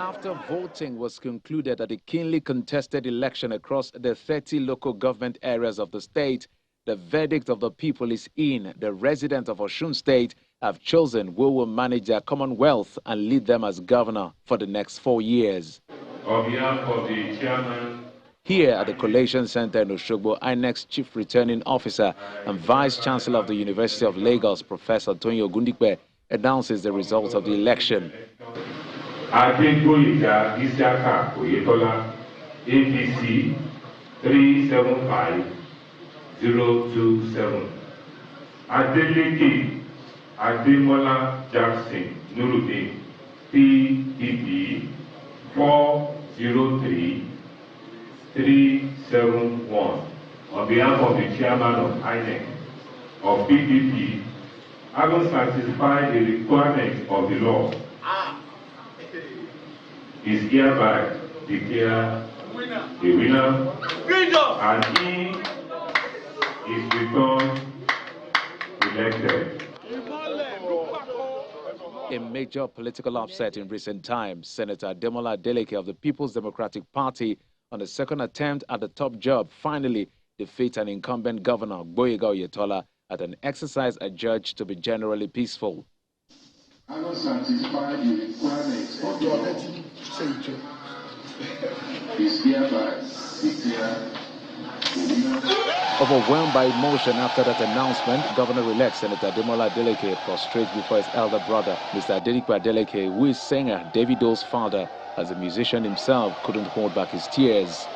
After voting was concluded at the keenly contested election across the 30 local government areas of the state, the verdict of the people is in. The residents of Osun State have chosen who will manage their commonwealth and lead them as governor for the next 4 years. On behalf of the chairman, here at the Collation Center in Osogbo, INEC's Chief Returning Officer and Vice Chancellor of the University of Lagos, Professor Tonyo Gundikpe, announces the results of the election. Ademola Isiaka Oyetola, APC 375027. Adeleke Ademola Jackson Nuruddin, PDP 403371. On behalf of the chairman of INEC of PDP, having satisfied the requirements of the law, is hereby declared a winner, and he is returned elected. A major political upset in recent times. Senator Ademola Adeleke of the People's Democratic Party, on a second attempt at the top job, finally defeats an incumbent governor, Gboyega Oyetola, at an exercise adjudged to be generally peaceful. I will satisfy the requirements of the law. Is hereby declared the winner. Overwhelmed by emotion after that announcement, Governor-elect Senator Ademola Adeleke prostrates before his elder brother, Mr. Adeleke, who is singer Davido's father. As a musician himself, couldn't hold back his tears.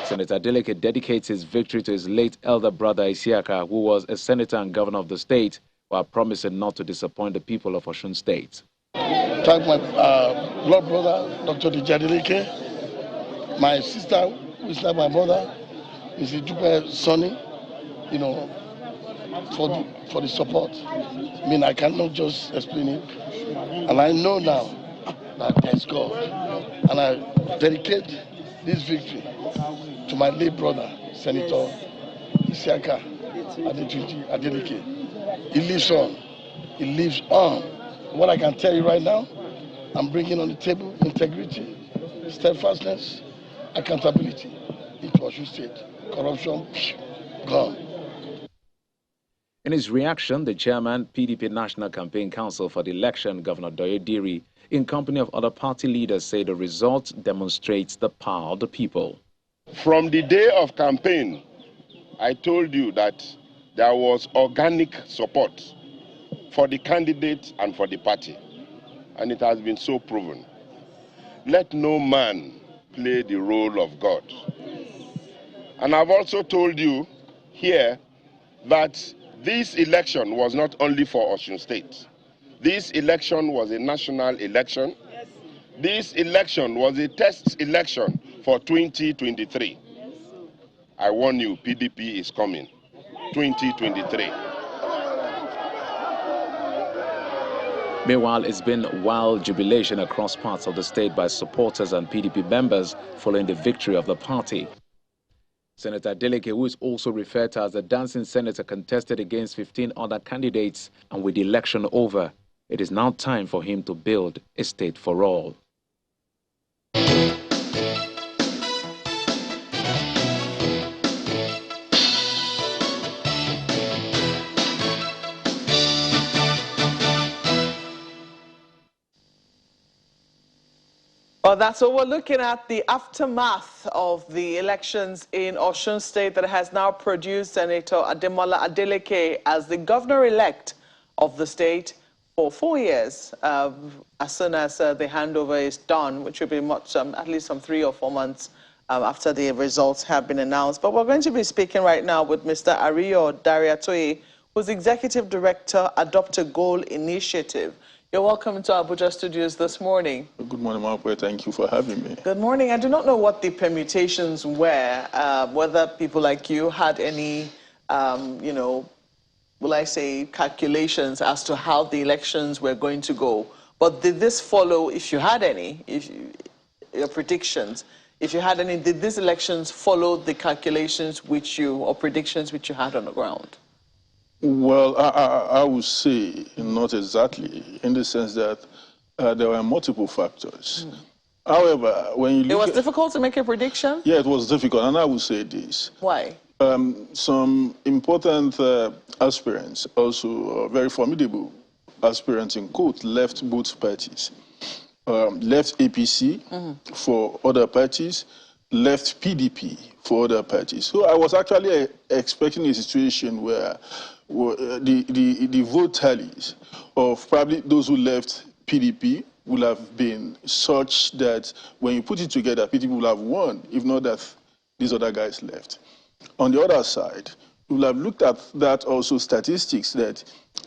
Senator Adeleke dedicates his victory to his late elder brother Isiaka, who was a senator and governor of the state, while promising not to disappoint the people of Osun State. Thank my blood brother, Dr. Adeleke, my sister, who is like my mother, Mrs. Jupe Sonny, for the support. I mean, I cannot just explain it. And I know now that there's God. And I dedicate this victory to my late brother, Senator Isiaka Adeleke. He lives on. He lives on. What I can tell you right now, I'm bringing on the table integrity, steadfastness, accountability into Osun State. Corruption, gone. In his reaction, the chairman, PDP National Campaign Council for the election, Governor Doye Diri, in company of other party leaders, say the result demonstrates the power of the people. From the day of campaign, I told you that there was organic support for the candidate and for the party, and it has been so proven. Let no man play the role of God. And I've also told you here that this election was not only for Osun State. This election was a national election. This election was a test election for 2023. I warn you, PDP is coming. 2023. Meanwhile, it's been wild jubilation across parts of the state by supporters and PDP members following the victory of the party. Senator Adeleke, who is also referred to as the dancing senator, contested against 15 other candidates, and with the election over, it is now time for him to build a state for all. Well, that's what we're looking at, the aftermath of the elections in Osun State that has now produced Senator Ademola Adeleke as the governor-elect of the state for 4 years, as soon as the handover is done, which will be at least some 3 or 4 months after the results have been announced. But we're going to be speaking right now with Mr. Ariyo Dariatoye, who's Executive Director, Adopt a Goal Initiative. You're welcome to Abuja Studios this morning. Good morning, Margaret. Thank you for having me. Good morning. I do not know what the permutations were, whether people like you had any, will I say, calculations as to how the elections were going to go. But did this follow, if you had any, your predictions, if you had any, did these elections follow the calculations or predictions which you had on the ground? Well, I would say not exactly, in the sense that there were multiple factors. However, when you look it was difficult to make a prediction? Yeah, it was difficult, and I would say this. Why? Some important aspirants, also very formidable aspirants in quote, left both parties. Left APC for other parties, left PDP for other parties. So I was actually expecting a situation where the vote tallies of probably those who left PDP will have been such that when you put it together, PDP will have won, if not that these other guys left. On the other side, we will have looked at that also statistics that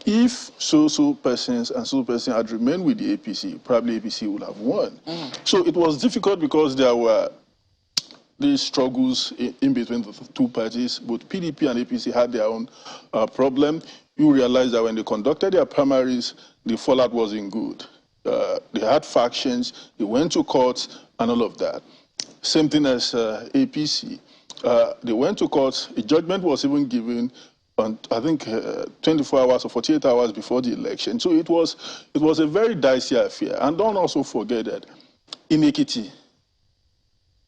if so persons and so person had remained with the APC, probably APC would have won. So it was difficult because there were these struggles in between the two parties. Both PDP and APC had their own problem. You realize that when they conducted their primaries, the fallout wasn't good. They had factions, they went to court, and all of that. Same thing as APC. They went to court. A judgment was even given on, I think, 24 hours or 48 hours before the election. So it was a very dicey affair. And don't also forget that in Ekiti,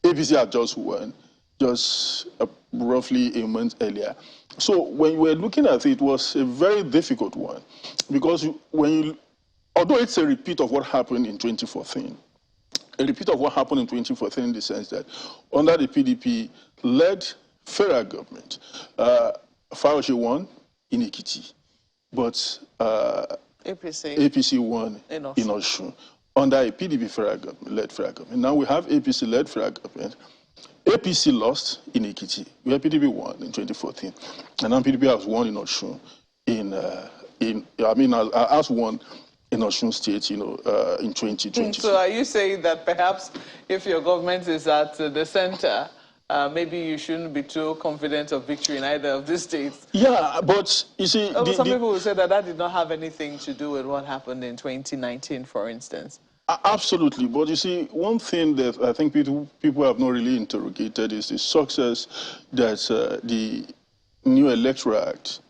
APC had just won, just roughly a month earlier. So when you were looking at it, it was a very difficult one, because although it's a repeat of what happened in 2014, a repeat of what happened in 2014 in the sense that under the PDP-led federal government, Fauci won in Ekiti, but APC won in Osun under a PDP led federal government. Now we have APC-led federal government. APC lost in Ekiti, where PDP won in 2014, and now PDP has won in Osun has won in Osun State, in 2020. So are you saying that perhaps if your government is at the center, maybe you shouldn't be too confident of victory in either of these states? Yeah, but you see... some people will say that did not have anything to do with what happened in 2019, for instance. Absolutely, but you see, one thing that I think people have not really interrogated is the success that the new Electoral Act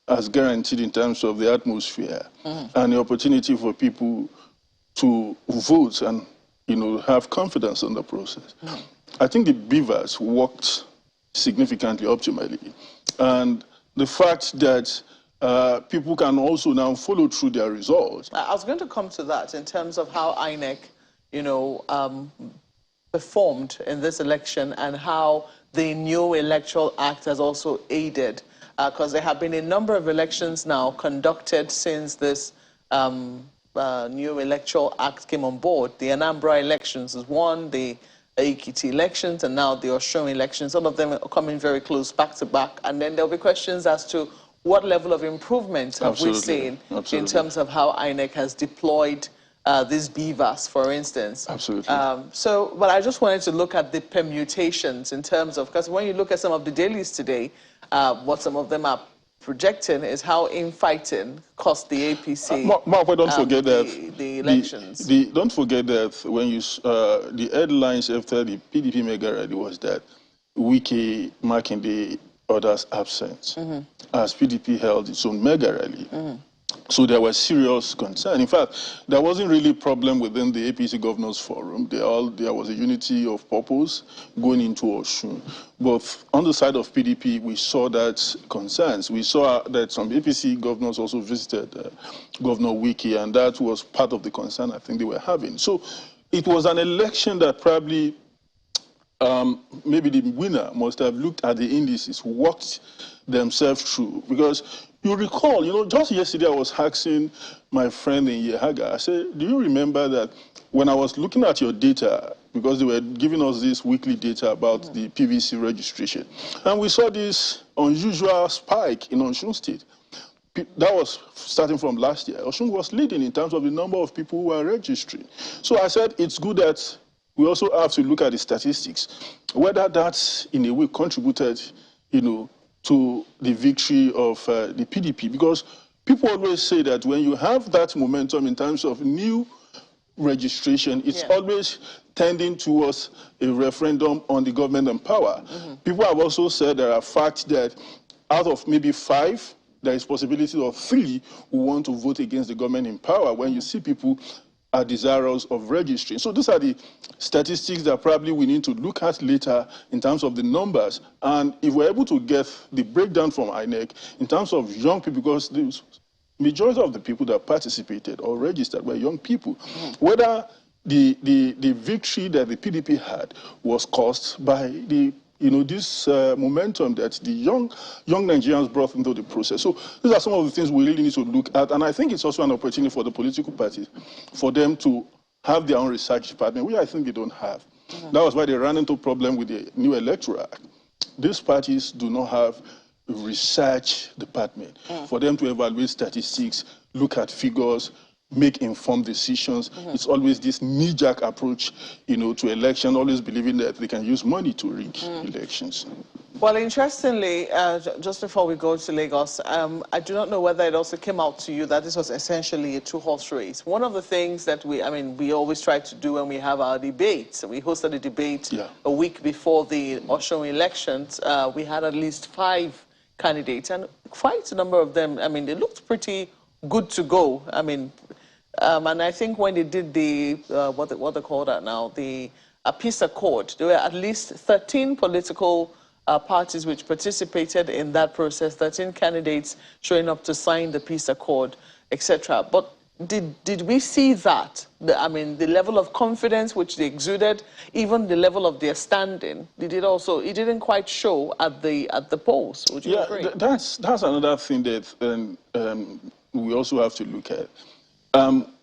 has guaranteed in terms of the atmosphere and the opportunity for people to vote and, have confidence in the process. I think the beavers worked significantly optimally. And the fact that people can also now follow through their results. I was going to come to that in terms of how INEC, performed in this election and how the new Electoral Act has also aided. Because there have been a number of elections now conducted since this new Electoral Act came on board. The Anambra elections is one, the Ekiti elections, and now the Osun elections. All of them are coming very close back to back. And then there'll be questions as to what level of improvement have we seen in terms of how INEC has deployed these beavers, for instance? Absolutely. But I just wanted to look at the permutations in terms of, because when you look at some of the dailies today, what some of them are projecting is how infighting cost the APC Mark, don't forget that the elections. Don't forget that when you the headlines after the PDP mega rally was that Wike, Makinde, others absent, as PDP held its own mega rally. So there was serious concern. In fact, there wasn't really a problem within the APC Governors Forum. There was a unity of purpose going into Osun. But on the side of PDP, we saw that concerns. We saw that some APC governors also visited Governor Wike, and that was part of the concern I think they were having. So it was an election that probably maybe the winner must have looked at the indices, walked themselves through. Because you recall, just yesterday I was asking my friend in Yehaga, I said, do you remember that when I was looking at your data, because they were giving us this weekly data about the PVC registration, and we saw this unusual spike in Osun State. That was starting from last year. Osun was leading in terms of the number of people who are registering. So I said it's good that we also have to look at the statistics, whether that's in a way contributed, to the victory of the PDP. Because people always say that when you have that momentum in terms of new registration, it's always tending towards a referendum on the government and power. People have also said there are facts that out of maybe 5, there is possibility of 3 who want to vote against the government in power when you see people are desirous of registering. So these are the statistics that probably we need to look at later in terms of the numbers. And if we're able to get the breakdown from INEC in terms of young people, because the majority of the people that participated or registered were young people, whether the victory that the PDP had was caused by the this momentum that the young Nigerians brought into the process. So these are some of the things we really need to look at. And I think it's also an opportunity for the political parties for them to have their own research department, which I think they don't have. That was why they ran into a problem with the new Electoral Act. These parties do not have a research department for them to evaluate statistics, look at figures, make informed decisions. It's always this knee-jerk approach, to election, always believing that they can use money to rig elections. Well, interestingly, just before we go to Lagos, I do not know whether it also came out to you that this was essentially a two-horse race. One of the things that we always try to do when we have our debates, we hosted a debate a week before the Osun elections. We had at least 5 candidates, and quite a number of them, they looked pretty good to go. And I think when they did the, what they call that now, the peace accord, there were at least 13 political parties which participated in that process, 13 candidates showing up to sign the peace accord, etc. But did we see that? The level of confidence which they exuded, even the level of their standing, it didn't quite show at the polls. Would you agree? That's another thing that we also have to look at.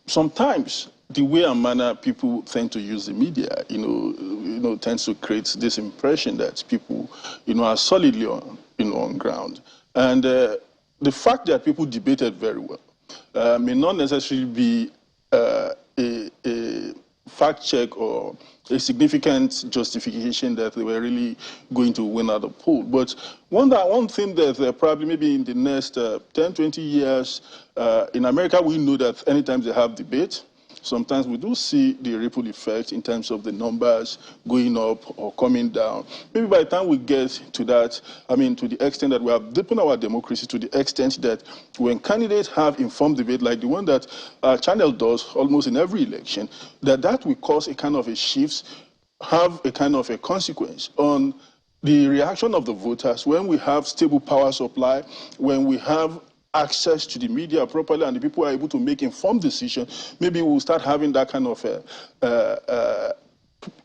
Sometimes the way and manner people tend to use the media, tends to create this impression that people, are solidly on ground. And the fact that people debated very well may not necessarily be a fact check or a significant justification that they were really going to win at the poll. But one thing that probably maybe in the next 10, 20 years, in America, we know that anytime they have debate, sometimes we do see the ripple effect in terms of the numbers going up or coming down. Maybe by the time we get to that, to the extent that we have deepened our democracy, to the extent that when candidates have informed debate, like the one that Channel does almost in every election, that will cause a kind of a shift, have a kind of a consequence on the reaction of the voters when we have stable power supply, when we have access to the media properly and the people are able to make informed decisions. Maybe we'll start having that kind of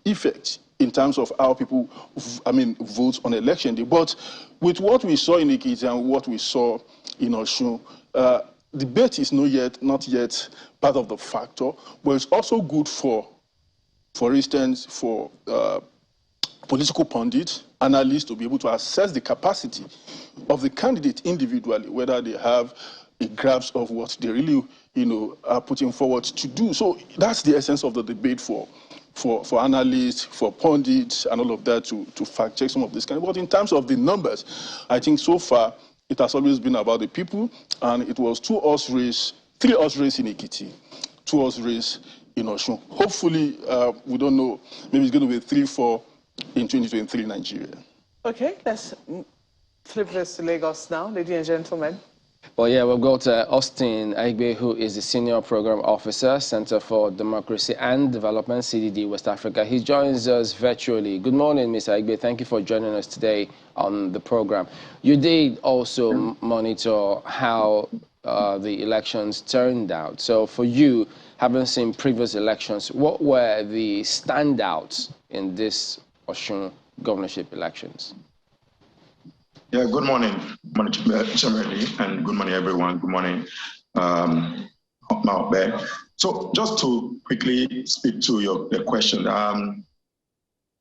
effect in terms of how people, vote on election day. But with what we saw in Ekiti and what we saw in Osun, debate is not yet part of the factor, but it's also good for instance, for political pundits, analysts to be able to assess the capacity of the candidate individually, whether they have a grasp of what they really, are putting forward to do. So that's the essence of the debate for analysts, for pundits, and all of that to fact check some of this kind. But in terms of the numbers, I think so far it has always been about the people, and it was 2-horse race, 3-horse race in Ekiti, 2-horse race in Osun. Hopefully, we don't know, maybe it's going to be 3-4 in 2023 Nigeria. Okay, let's flip this to Lagos now, ladies and gentlemen. Well, yeah, we've got Austin Aigbe, who is the Senior Program Officer, Center for Democracy and Development, CDD, West Africa. He joins us virtually. Good morning, Mr. Aigbe. Thank you for joining us today on the program. You did also monitor how the elections turned out. So for you, having seen previous elections, what were the standouts in this Osun governorship elections? Yeah, good morning, Chairman, and good morning, everyone. Good morning, Maobe. So just to quickly speak to your question,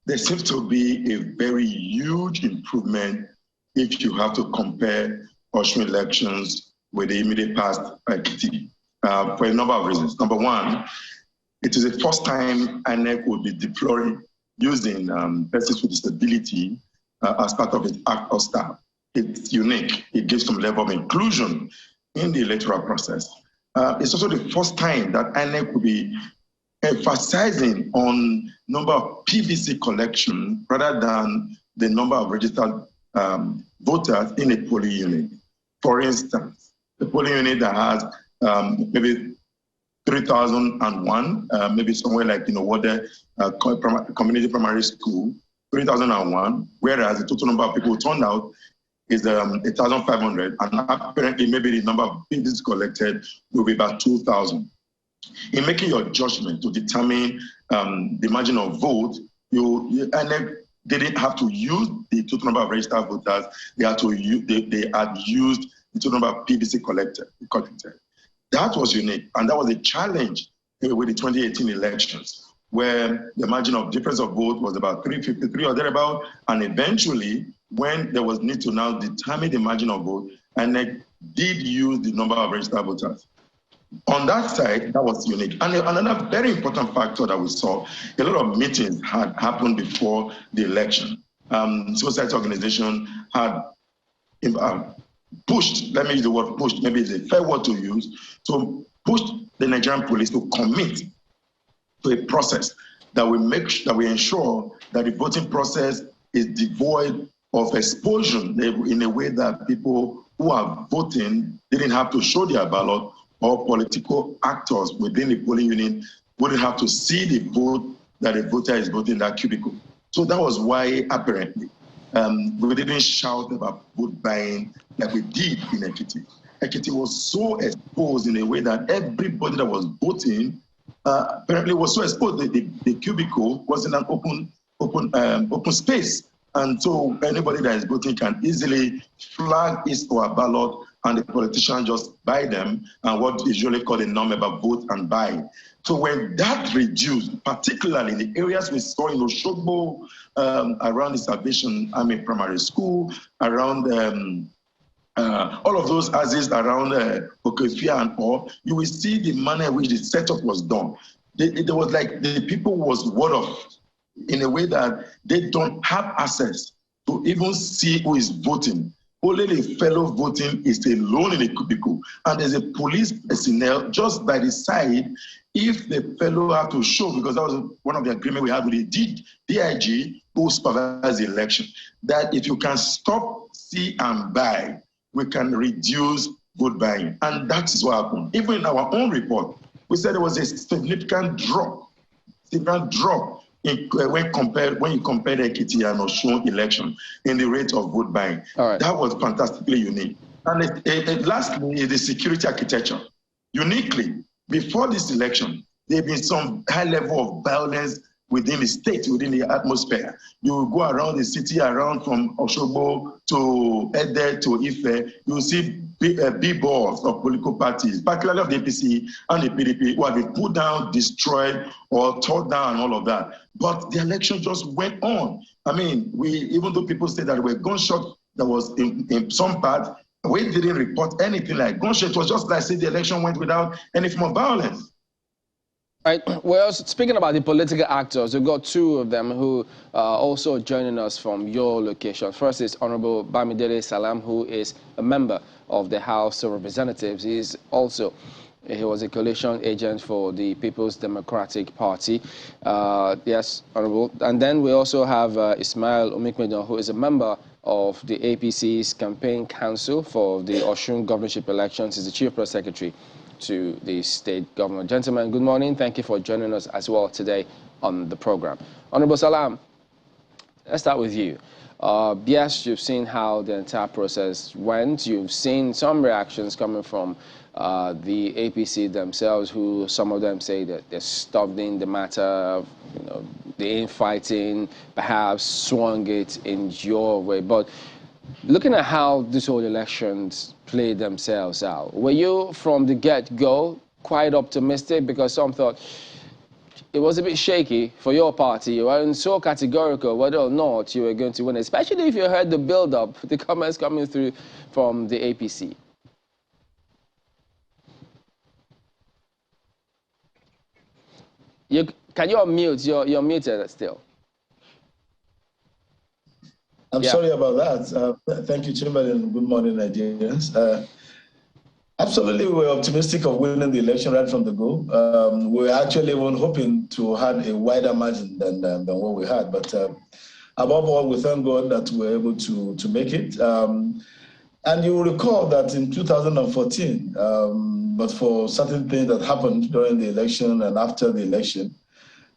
there seems to be a very huge improvement if you have to compare Osun elections with the immediate past for a number of reasons. Number one, it is the first time INEC will be deploying using persons with disability as part of its actor staff. It's unique. It gives some level of inclusion in the electoral process. It's also the first time that INEC will be emphasizing on number of PVC collection rather than the number of registered voters in a polling unit. For instance, the polling unit that has maybe 3001, maybe somewhere like, Wode Community Primary School, 3001, whereas the total number of people who turned out is 1,500, and apparently maybe the number of papers collected will be about 2,000. In making your judgment to determine the margin of vote, INEC didn't have to use the total number of registered voters. They had used the total number of PVC collected. That was unique, and that was a challenge with the 2018 elections, where the margin of difference of vote was about 353 or thereabout, and eventually, when there was need to now determine the margin of vote, INEC did use the number of registered voters. On that side, that was unique. And another very important factor that we saw, a lot of meetings had happened before the election. Civil society organization had pushed, let me use the word pushed, maybe it's a fair word to use, to push the Nigerian police to commit to a process that will ensure that the voting process is devoid of exposure in a way that people who are voting didn't have to show their ballot, or political actors within the polling unit wouldn't have to see the vote that a voter is voting in that cubicle. So that was why, apparently, we didn't shout about vote buying like we did in Ekiti. Ekiti was so exposed in a way that everybody that was voting apparently was so exposed. The cubicle was in an open space. And so anybody that is voting can easily flag his or her ballot, and the politician just buy them, and what is usually called a non-member vote and buy. So when that reduced, particularly in the areas we saw in Osogbo, around the Salvation Army Primary School, around all of those houses around Okefia and all, you will see the manner in which the setup was done. There was like the people was word of, in a way that they don't have access to even see who is voting. Only the fellow voting is alone in a cubicle. And there's a police personnel just by the side if the fellow had to show, because that was one of the agreements we had with the DIG who supervised the election, that if you can stop, see, and buy, we can reduce vote buying. And that is what happened. Even in our own report, we said there was a significant drop when you compare the Ekiti and Osun election in the rate of vote buying. Right. That was fantastically unique. And lastly is the security architecture. Uniquely, before this election, there have been some high level of violence within the state, within the atmosphere. You will go around the city, around from Osogbo to Ede to Ife, you will see big balls of political parties, particularly of the APC and the PDP, who have been put down, destroyed, or torn down, and all of that. But the election just went on. I mean, even though people say that there were gunshots that was in some parts, we didn't report anything like gunshot. It was just like, say, the election went without any form of violence. Right. Well, speaking about the political actors, we've got two of them who are also joining us from your location. First is Honorable Bamidele Salam, who is a member of the House of Representatives. He was a coalition agent for the People's Democratic Party. Yes, Honorable. And then we also have Ismail Omikmedon, who is a member of the APC's campaign council for the Osun governorship elections. He's the chief press secretary to the state government. Gentlemen, good morning. Thank you for joining us as well today on the program. Honorable Salam, let's start with you. Yes, you've seen how the entire process went. You've seen some reactions coming from the APC themselves, who some of them say that they're studying the matter, the infighting, perhaps swung it in your way. But looking at how this whole elections played themselves out, were you from the get-go quite optimistic? Because some thought it was a bit shaky for your party. You weren't so categorical whether or not you were going to win, especially if you heard the build-up, the comments coming through from the APC. Can you unmute? You're muted still. I'm sorry about that. Thank you, Chamberlain. Good morning, Nigerians. Absolutely, we're optimistic of winning the election right from the go. We actually were hoping to have a wider margin than what we had. But above all, we thank God that we were able to make it. And you will recall that in 2014, but for certain things that happened during the election and after the election,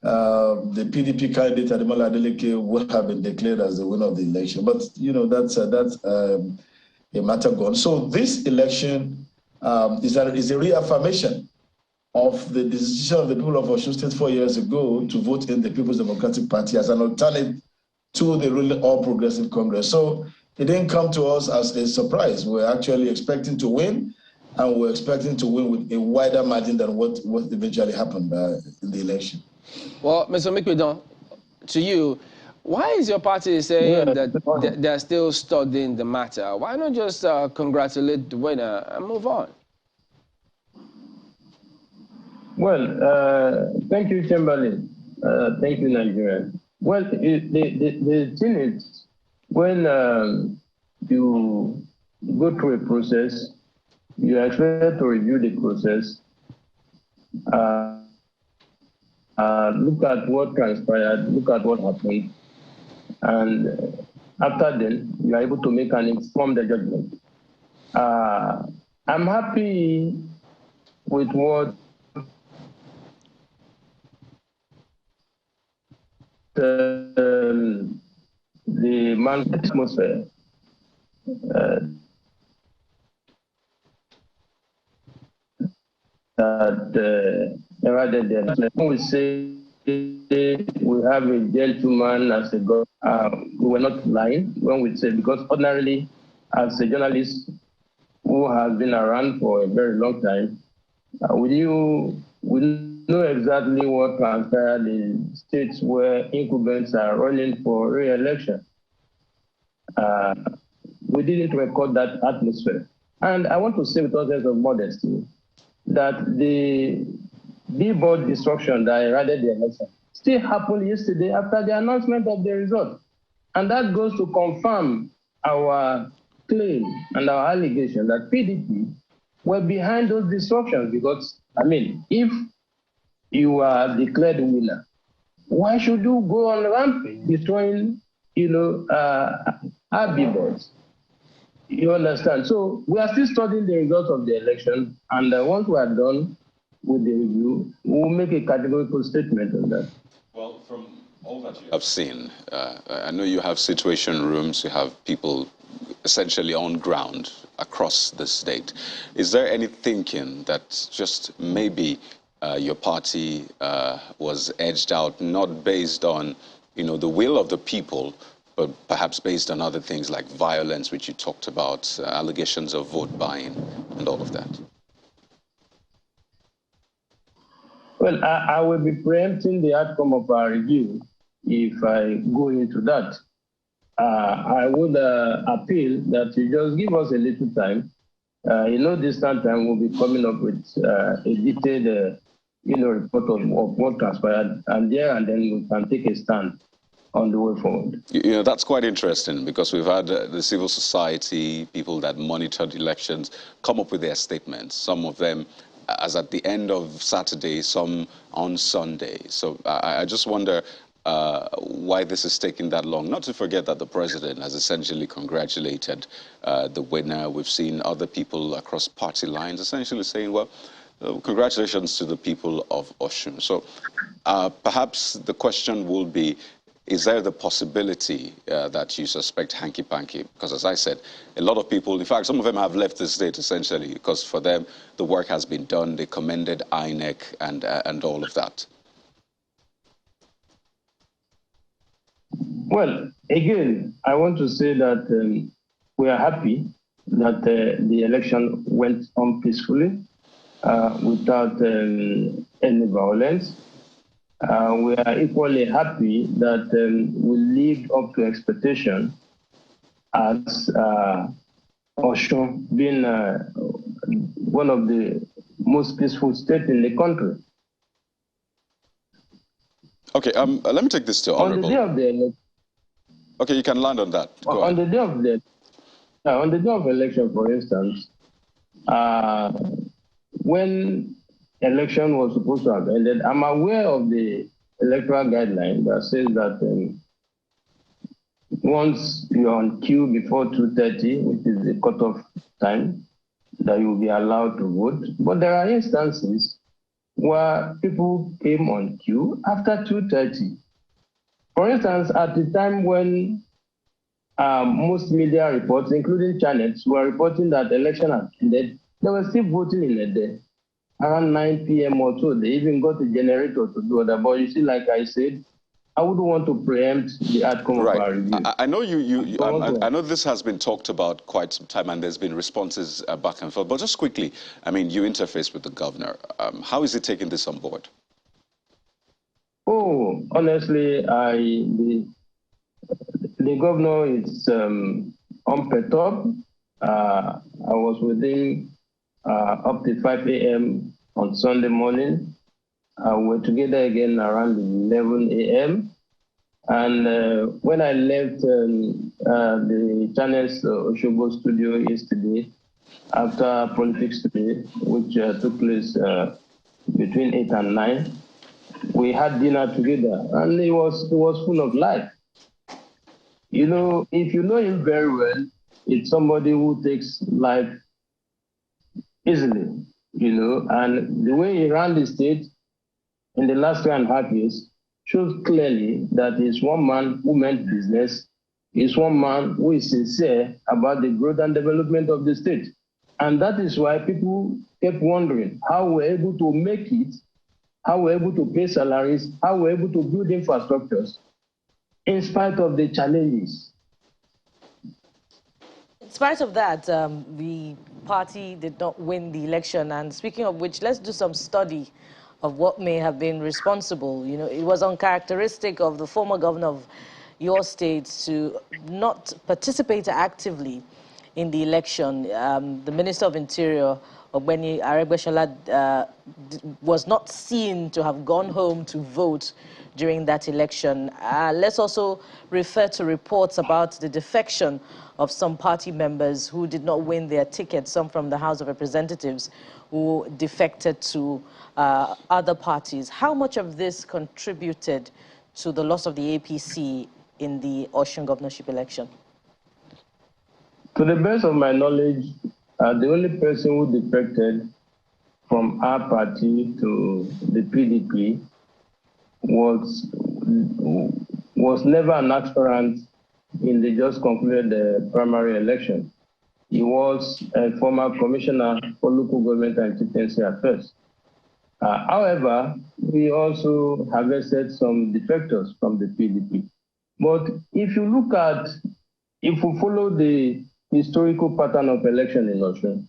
the PDP candidate Ademola Adeleke would have been declared as the winner of the election. But that's a matter gone. So this election is a reaffirmation of the decision of the people of Osun State 4 years ago to vote in the People's Democratic Party as an alternate to the ruling All Progressive Congress. So it didn't come to us as a surprise. We're actually expecting to win, and we're expecting to win with a wider margin than what eventually happened in the election. Well, Mr. Mikudon, to you, why is your party saying that they're still studying the matter? Why not just congratulate the winner and move on? Well, thank you, Chamberlain. Thank you, Nigeria. Well, the thing is, when you go through a process, you expect to review the process, look at what transpired, look at what happened, and after then, you are able to make an informed judgment. I'm happy with what the market atmosphere we say we have a gentleman as a god. We were not lying when we said, because ordinarily, as a journalist who has been around for a very long time, we know exactly what transpired in states where incumbents are running for re-election. We didn't record that atmosphere. And I want to say with all sense of modesty that the billboard destruction that eroded the election still happened yesterday after the announcement of the result. And that goes to confirm our claim and our allegation that PDP were behind those destructions. Because, I mean, if you are declared winner, why should you go on rampage destroying, our billboards? You understand? So we are still studying the results of the election, and once we are done with the review, we'll make a categorical statement on that. Well, from all that you have seen, I know you have situation rooms, you have people essentially on ground across the state. Is there any thinking that just maybe your party was edged out, not based on, the will of the people, but perhaps based on other things like violence, which you talked about, allegations of vote buying, and all of that? Well, I will be preempting the outcome of our review if I go into that. I would appeal that you just give us a little time. This time we'll be coming up with a detailed, report of what transpired, and then we can take a stand on the way forward. That's quite interesting, because we've had the civil society, people that monitored elections, come up with their statements. Some of them as at the end of Saturday, some on Sunday. So I just wonder why this is taking that long. Not to forget that the president has essentially congratulated the winner. We've seen other people across party lines essentially saying, well, congratulations to the people of Osun. So perhaps the question will be, is there the possibility that you suspect hanky-panky? Because as I said, a lot of people, in fact, some of them have left the state essentially because for them, the work has been done. They commended INEC and all of that. Well, again, I want to say that we are happy that the election went on peacefully without any violence. We are equally happy that we lived up to expectation as Osun being one of the most peaceful states in the country. Okay, let me take this to Honorable. On the day of the election. Okay, you can land on that. Go on ahead. On the day of election, for instance, when election was supposed to have ended, I'm aware of the electoral guideline that says that once you're on queue before 2:30, which is the cutoff time, that you will be allowed to vote. But there are instances where people came on queue after 2:30. For instance, at the time when most media reports, including channels, were reporting that the election had ended, they were still voting in a day. Around 9 p.m. or so, they even got a generator to do that. But you see, like I said, I wouldn't want to preempt the outcome of our review. I know I know this has been talked about quite some time, and there's been responses back and forth. But just quickly, I mean, you interface with the governor. How is he taking this on board? Oh, honestly, the governor is unperturbed. I was with him up to 5 a.m. on Sunday morning. We were together again around 11 a.m. And when I left the channel's Oshogo studio yesterday, after Politics Today, which took place between 8 and 9, we had dinner together, and it was full of life. You know, if you know him very well, it's somebody who takes life easily, you know, and the way he ran the state in the last 3.5 years shows clearly that he's one man who meant business. He's one man who is sincere about the growth and development of the state. And that is why people kept wondering how we're able to make it, how we're able to pay salaries, how we're able to build infrastructures in spite of the challenges. In spite of that, the party did not win the election. And speaking of which, let's do some study of what may have been responsible. You know, it was uncharacteristic of the former governor of your state to not participate actively in the election. The Minister of Interior, Ogbeni Aregbesola, was not seen to have gone home to vote during that election. Let's also refer to reports about the defection of some party members who did not win their tickets, some from the House of Representatives who defected to other parties. How much of this contributed to the loss of the APC in the Osun governorship election? To the best of my knowledge, the only person who defected from our party to the PDP was never an aspirant in the just concluded primary election. He was a former commissioner for local government and chieftaincy affairs. However, we also harvested some defectors from the PDP. But if we follow the historical pattern of election in Osun,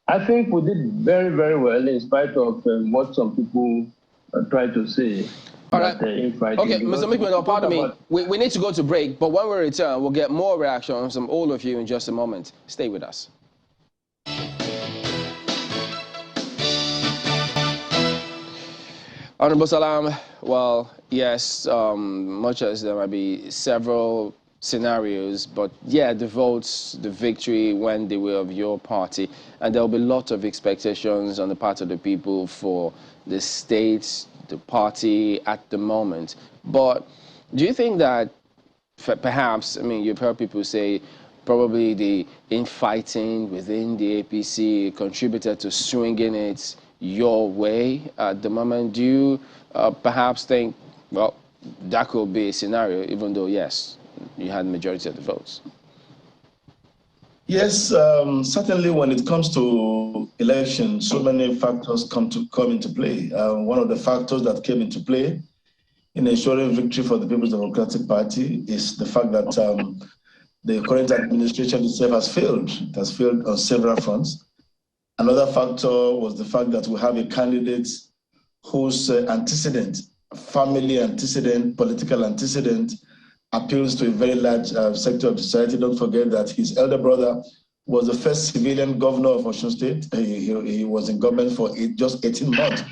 I think we did very, very well in spite of what some people try to say. All right. Okay, Mr. Mikman, pardon me. We need to go to break, but when we return, we'll get more reactions from all of you in just a moment. Stay with us. Honorable Salam, well, yes, much as there might be several scenarios, but yeah, the votes, the victory went the way of your party, and there'll be lots of expectations on the part of the people for the state, the party at the moment. But do you think that perhaps, I mean, you've heard people say probably the infighting within the APC contributed to swinging it your way at the moment? Do you perhaps think, well, that could be a scenario, even though, yes, you had the majority of the votes? Yes, certainly when it comes to elections, so many factors come into play. One of the factors that came into play in ensuring victory for the People's Democratic Party is the fact that the current administration itself has failed. It has failed on several fronts. Another factor was the fact that we have a candidate whose antecedent, family antecedent, political antecedent, appeals to a very large sector of society. Don't forget that his elder brother was the first civilian governor of Osun State. He was in government for just 18 months.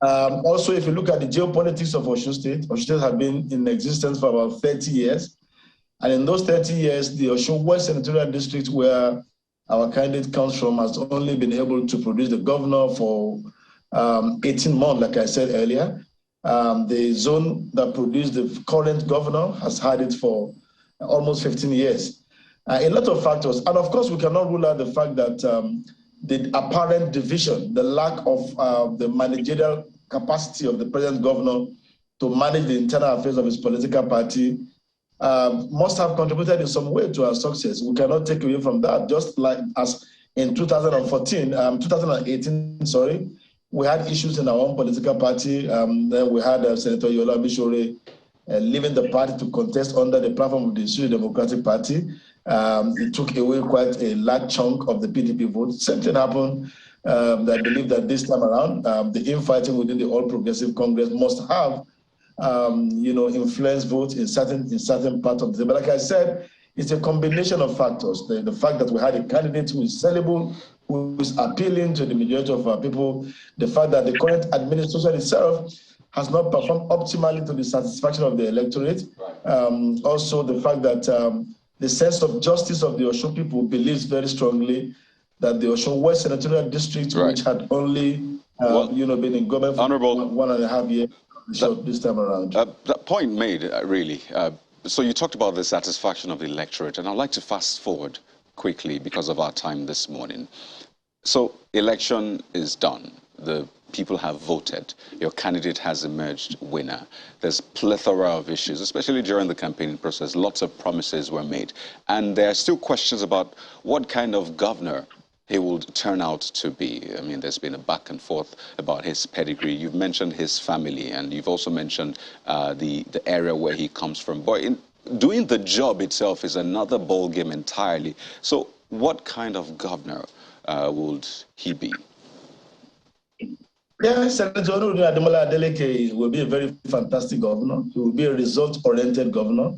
Also, if you look at the geopolitics of Osun State has been in existence for about 30 years. And in those 30 years, the Osun West Senatorial District, where our candidate comes from, has only been able to produce the governor for 18 months, like I said earlier. The zone that produced the current governor has had it for almost 15 years. A lot of factors. And of course, we cannot rule out the fact that the apparent division, the lack of the managerial capacity of the present governor to manage the internal affairs of his political party must have contributed in some way to our success. We cannot take away from that. Just like as in 2018, sorry, we had issues in our own political party. Then we had Senator Yola Bishore leaving the party to contest under the platform of the Syrian Democratic Party. It took away quite a large chunk of the PDP vote. Same thing happened. I believe that this time around, the infighting within the All Progressive Congress must have, influence votes in certain parts of the. But like I said, it's a combination of factors. The fact that we had a candidate who is sellable, who is appealing to the majority of our people, the fact that the current administration itself has not performed optimally to the satisfaction of the electorate. Also, the fact that the sense of justice of the Osun people believes very strongly that the Osun West Senatorial District, which had only been in government for one and a half years, this time around. That point made, really. So you talked about the satisfaction of the electorate, and I'd like to fast forward quickly because of our time this morning. So election is done. The people have voted. Your candidate has emerged winner. There's plethora of issues, especially during the campaigning process. Lots of promises were made. And there are still questions about what kind of governor he will turn out to be. I mean, there's been a back and forth about his pedigree. You've mentioned his family, and you've also mentioned the area where he comes from. But doing the job itself is another ballgame entirely. So what kind of governor would he be? Yeah, Senator Ademola Adeleke will be a very fantastic governor. He will be a result-oriented governor.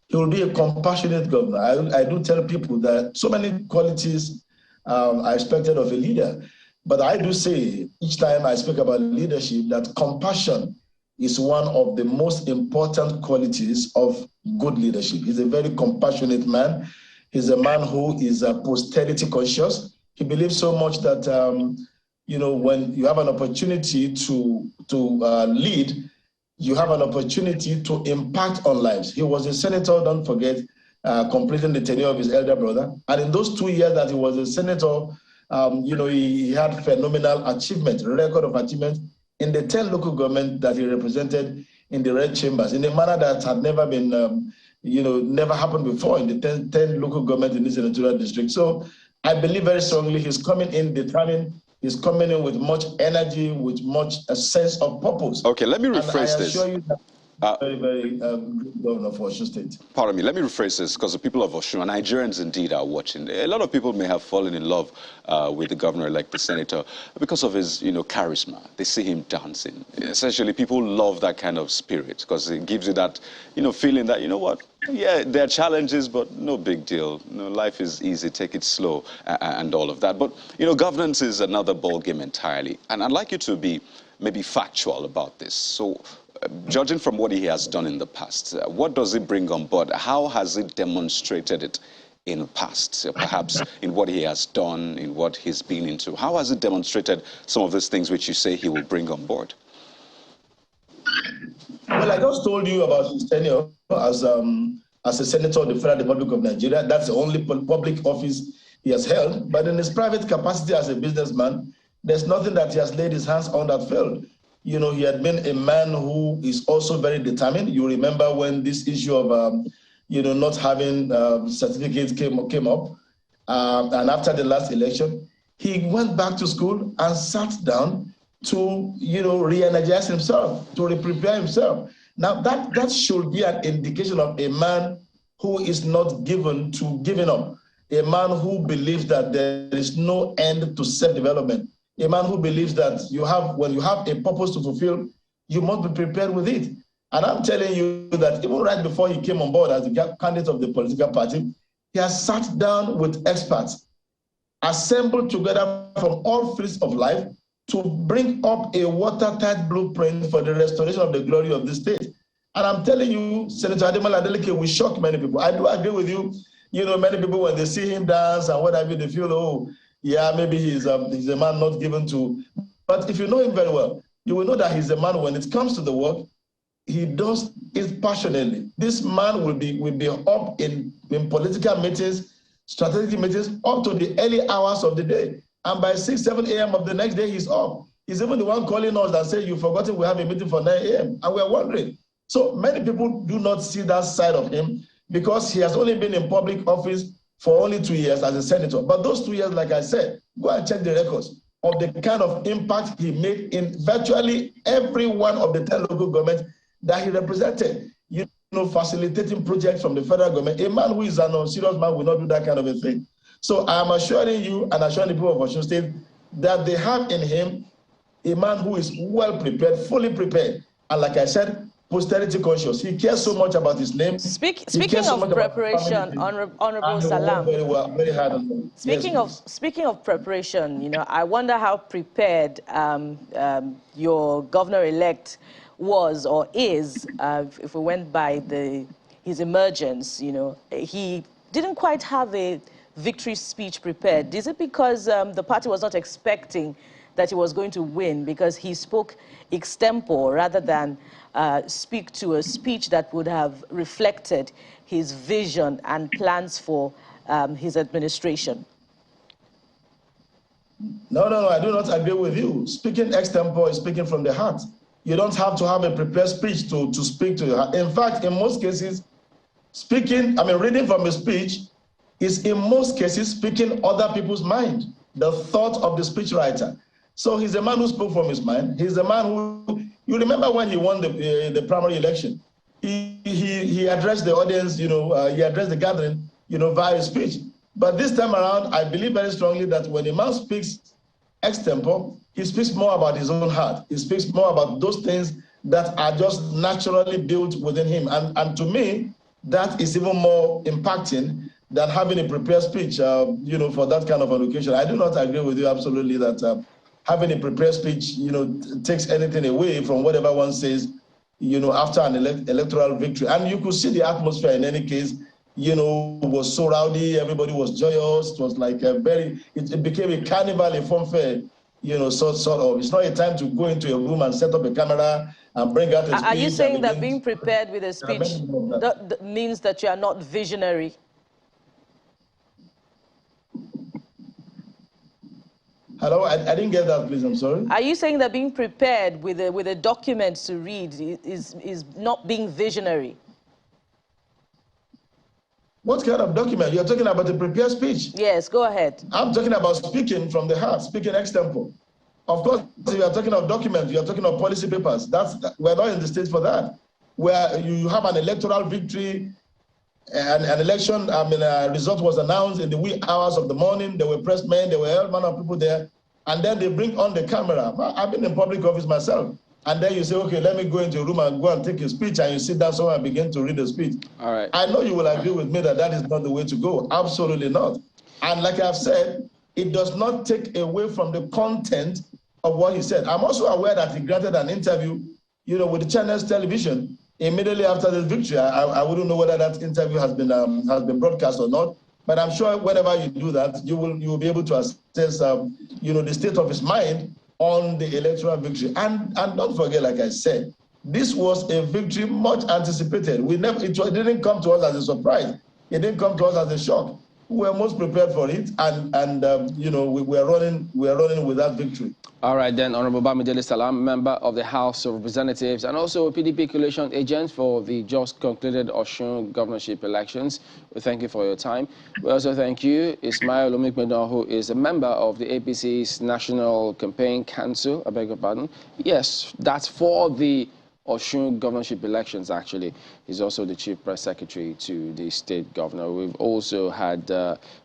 He will be a compassionate governor. I do tell people that so many qualities are expected of a leader. But I do say, each time I speak about leadership, that compassion is one of the most important qualities of good leadership. He's a very compassionate man. He's a man who is posterity conscious. He believes so much that when you have an opportunity to lead, you have an opportunity to impact on lives. He was a senator, don't forget, completing the tenure of his elder brother. And in those 2 years that he was a senator, he had phenomenal achievement, record of achievement in the 10 local governments that he represented in the red chambers in a manner that had never been, never happened before in the 10 local governments in this senatorial district. So I believe very strongly he's coming in determined. He's coming in with much energy, with much a sense of purpose. Okay, let me rephrase this. I assure you that very good governor for Osun State. Pardon me, let me rephrase this, because the people of Osun, and Nigerians indeed, are watching. A lot of people may have fallen in love with the governor-elect, the senator, because of his, charisma. They see him dancing. Essentially, people love that kind of spirit, because it gives you that, feeling that, yeah, there are challenges, but no big deal. Life is easy, take it slow, and all of that. But, governance is another ballgame entirely. And I'd like you to be maybe factual about this. So, judging from what he has done in the past, what does it bring on board? How has it demonstrated it in the past? Perhaps in what he has done, in what he's been into. How has it demonstrated some of those things which you say he will bring on board? Well, I just told you about his tenure as a senator of the Federal Republic of Nigeria. That's the only public office he has held. But in his private capacity as a businessman, there's nothing that he has laid his hands on that failed. He had been a man who is also very determined. You remember when this issue of, not having certificates came up, and after the last election, he went back to school and sat down to, re-energize himself, to prepare himself. Now, that should be an indication of a man who is not given to giving up, a man who believes that there is no end to self-development. A man who believes that when you have a purpose to fulfill, you must be prepared with it. And I'm telling you that even right before he came on board as the candidate of the political party, he has sat down with experts, assembled together from all fields of life to bring up a watertight blueprint for the restoration of the glory of the state. And I'm telling you, Senator Ademola Adeleke will shock many people. I do agree with you. Many people, when they see him dance and what have you, they feel, oh, yeah, maybe he's a man not given to. But if you know him very well, you will know that he's a man, when it comes to the work, he does it passionately. This man will be up in political meetings strategic meetings up to the early hours of the day. And by 6, 7 a.m. of the next day, he's up. He's even the one calling us that say, you've forgotten we have a meeting for 9 a.m. And we're wondering. So many people do not see that side of him because he has only been in public office for only 2 years as a senator. But those 2 years, like I said, go and check the records of the kind of impact he made in virtually every one of the 10 local governments that he represented. You know, facilitating projects from the federal government. A man who is an unserious man will not do that kind of a thing. So I'm assuring you and assuring the people of Osun State that they have in him a man who is well prepared, fully prepared. And like I said, posterity conscious. He cares so much about his name. Speaking of preparation, Honorable Salam. Very well, very hard on him. Speaking of preparation, you know, I wonder how prepared your governor-elect was or is, if we went by his emergence. You know, he didn't quite have a victory speech prepared. Is it because the party was not expecting that he was going to win, because he spoke extempore rather than speak to a speech that would have reflected his vision and plans for his administration? No, I do not agree with you. Speaking extempore is speaking from the heart. You don't have to have a prepared speech to speak to your heart. In fact, in most cases, reading from a speech is in most cases speaking other people's mind, the thought of the speechwriter. So he's a man who spoke from his mind. He's a man who, you remember when he won the primary election, he addressed the audience, he addressed the gathering, via speech. But this time around, I believe very strongly that when a man speaks extempore, he speaks more about his own heart. He speaks more about those things that are just naturally built within him. And to me, that is even more impacting than having a prepared speech, for that kind of an occasion. I do not agree with you absolutely that having a prepared speech, takes anything away from whatever one says, after an electoral victory. And you could see the atmosphere in any case, was so rowdy, everybody was joyous. It was like it became a carnival, a funfair, sort of. It's not a time to go into a room and set up a camera and bring out a speech. Are you saying that being prepared with a speech means that you are not visionary? Hello, I didn't get that, please, I'm sorry. Are you saying that being prepared with a document to read is not being visionary? What kind of document? You're talking about a prepared speech? Yes, go ahead. I'm talking about speaking from the heart, speaking extempore. Of course, if you are talking of documents, you are talking of policy papers. We're not in the state for that. Where you have an electoral victory, and an election, result was announced in the wee hours of the morning. There were press men, there were all manner of people there. And then they bring on the camera. I've been in public office myself. And then you say, okay, let me go into a room and go and take a speech. And you sit down somewhere and begin to read the speech. All right. I know you will agree with me that that is not the way to go. Absolutely not. And like I've said, it does not take away from the content of what he said. I'm also aware that he granted an interview, with the Channels Television immediately after the victory. I wouldn't know whether that interview has been broadcast or not, but I'm sure whenever you do that, you will be able to assess, the state of his mind on the electoral victory. And don't forget, like I said, this was a victory much anticipated. It didn't come to us as a surprise. It didn't come to us as a shock. We were most prepared for it, and we are running with that victory. All right, then, Honorable Bamidele Salam, member of the House of Representatives and also a PDP coalition agent for the just concluded Osun governorship elections. We thank you for your time. We also thank you, Ismail Omikmedon, who is a member of the APC's National Campaign Council. I beg your pardon. Yes, that's for the Osun governorship elections, actually. He's also the chief press secretary to the state governor. We've also had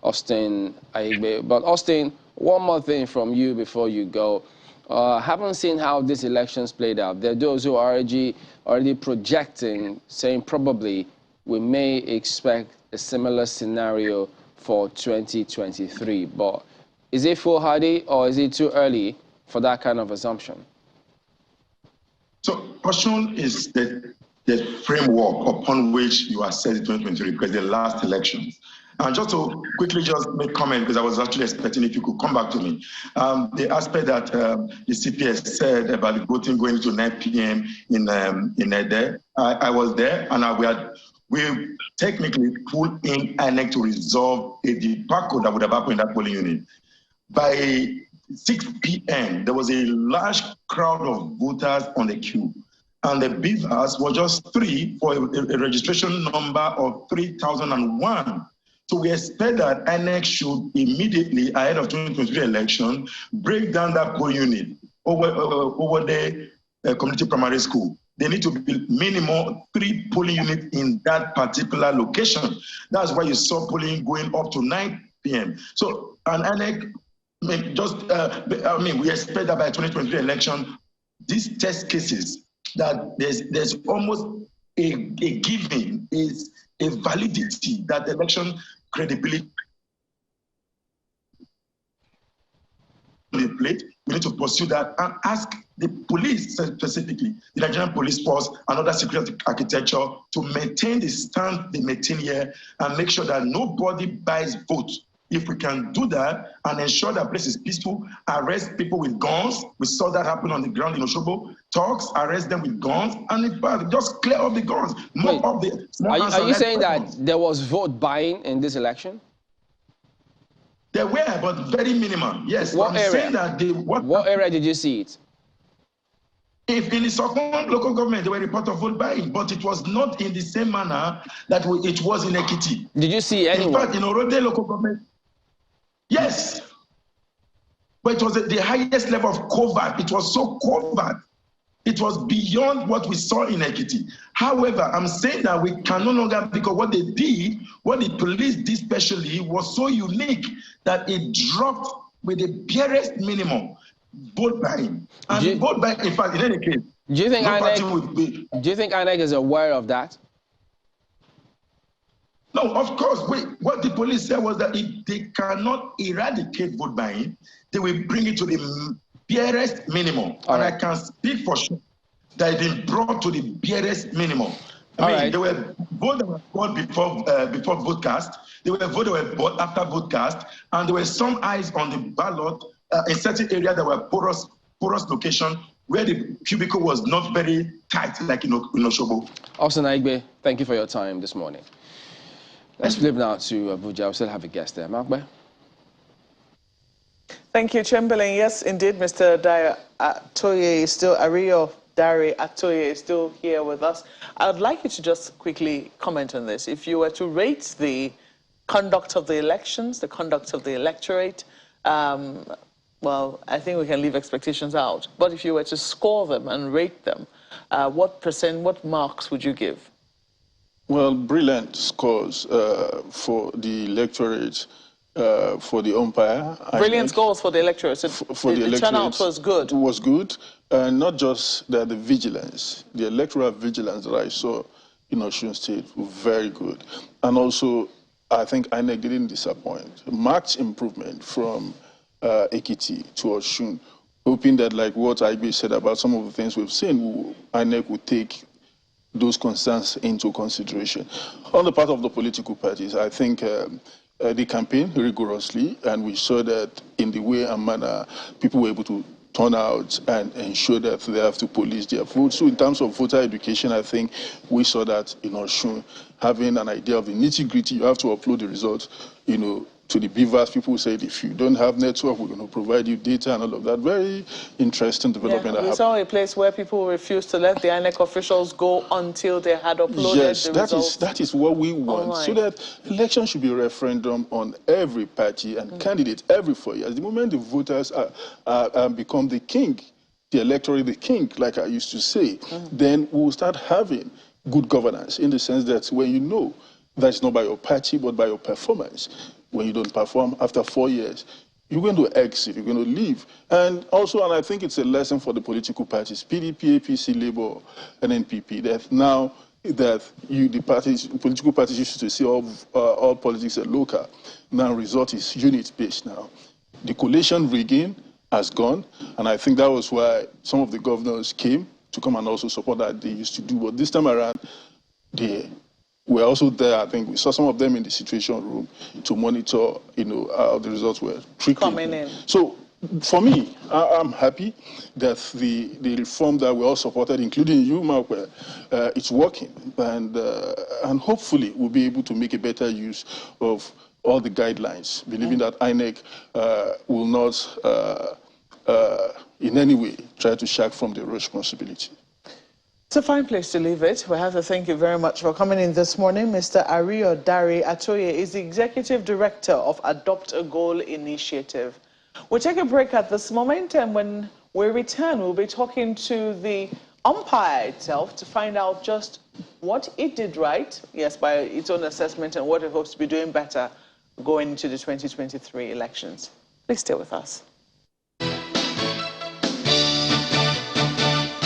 Austin Aigbe. But Austin, one more thing from you before you go. Haven't seen how these elections played out. There are those who are already projecting, saying probably we may expect a similar scenario for 2023. But is it foolhardy or is it too early for that kind of assumption? So Osun is the framework upon which you assess 2023, because the last elections. And just to quickly make comment, because I was actually expecting if you could come back to me. The aspect that the CPS said about the voting going to 9 p.m. in Ede, I was there, and we had we technically pulled in INEC to resolve a debacle that would have happened in that polling unit. By 6 p.m., there was a large crowd of voters on the queue. And the beavers were just 3 for a registration number of 3,001. So we expect that INEC should immediately, ahead of 2023 election, break down that polling unit over the community primary school. They need to build minimum 3 polling units in that particular location. That's why you saw polling going up to 9 p.m. So, and INEC, we expect that by 2023 election, these test cases, that there's almost a giving, is a validity that the election credibility plate. We need to pursue that and ask the police, specifically the Nigerian police force and other security architecture, to maintain the stand they maintain here and make sure that nobody buys votes. If we can do that and ensure that place is peaceful, arrest people with guns. We saw that happen on the ground in Osogbo. Talks, arrest them with guns, and in fact, just clear up the guns. Are you saying that there was vote buying in this election? There were, but very minimal. Yes. What area? Saying that what area did you see it? If in the second local government, there were reports of vote buying, but it was not in the same manner that it was in Ekiti. Did you see anyone? In fact, in Orode local government, yes. But it was the highest level of covert. It was so covert. It was beyond what we saw in Ekiti. However, I'm saying that we can no longer, because what they did, what the police did specially, was so unique that it dropped with the barest minimum vote buying. And vote buying, in fact, in any case, do you think INEC is aware of that? No, of course. What the police said was that if they cannot eradicate vote buying, they will bring it to the barest minimum. And I can speak for sure that it's been brought to the barest minimum. I mean, there were votes that were bought before vote cast. There were votes that were bought after vote cast. And there were some eyes on the ballot in certain areas that were porous location where the cubicle was not very tight, like in Osogbo. Osun Aigbe, thank you for your time this morning. Let's flip now to Abuja. We still have a guest there. Mark Bay. Thank you, Chamberlain. Yes, indeed, Mr. Dare Atoye is still, Ario Dare Atoye is still here with us. I would like you to just quickly comment on this. If you were to rate the conduct of the elections, the conduct of the electorate, well, I think we can leave expectations out. But if you were to score them and rate them, what marks would you give? Well, brilliant scores for the electorate, for the umpire. Brilliant scores for the electorate. So the turnout was good. It was good. Not just that, the vigilance, the electoral vigilance that I saw in Osun State, very good. And also, I think INEC didn't disappoint. Marked improvement from Ekiti to Osun, hoping that, like what Aigbe said about some of the things we've seen, INEC would take those concerns into consideration. On the part of the political parties, I think they campaigned rigorously, and we saw that in the way and manner people were able to turn out and ensure that they have to police their vote. So in terms of voter education, I think we saw that in Osun, having an idea of the nitty-gritty, you have to upload the results, to the beavers. People said, if you don't have network, we're going to provide you data and all of that. Very interesting development. We saw a place where people refused to let the INEC officials go until they had uploaded the results. That is what we want. So that election should be a referendum on every party and candidate every 4 years. The moment the voters become the king, the electorate the king, like I used to say, then we'll start having good governance, in the sense that when you know that it's not by your party but by your performance. When you don't perform after 4 years, you're going to exit, you're going to leave. And also, and I think it's a lesson for the political parties, PDP, APC, Labour, and NPP, that now that the political parties used to say all politics are local, now result is unit-based now. The coalition rigging has gone, and I think that was why some of the governors came to come and also support that they used to do. But this time around, we're also there. I think we saw some of them in the situation room to monitor, how the results were trickling. Coming in. So for me, I'm happy that the reform that we all supported, including you, Mark, it's working, and hopefully we'll be able to make a better use of all the guidelines, believing that INEC will not in any way try to shy from their responsibility. It's a fine place to leave it. We have to thank you very much for coming in this morning. Mr. Ario Dari Atoye is the Executive Director of Adopt a Goal Initiative. We'll take a break at this moment, and when we return, we'll be talking to the umpire itself to find out just what it did right, yes, by its own assessment, and what it hopes to be doing better going into the 2023 elections. Please stay with us.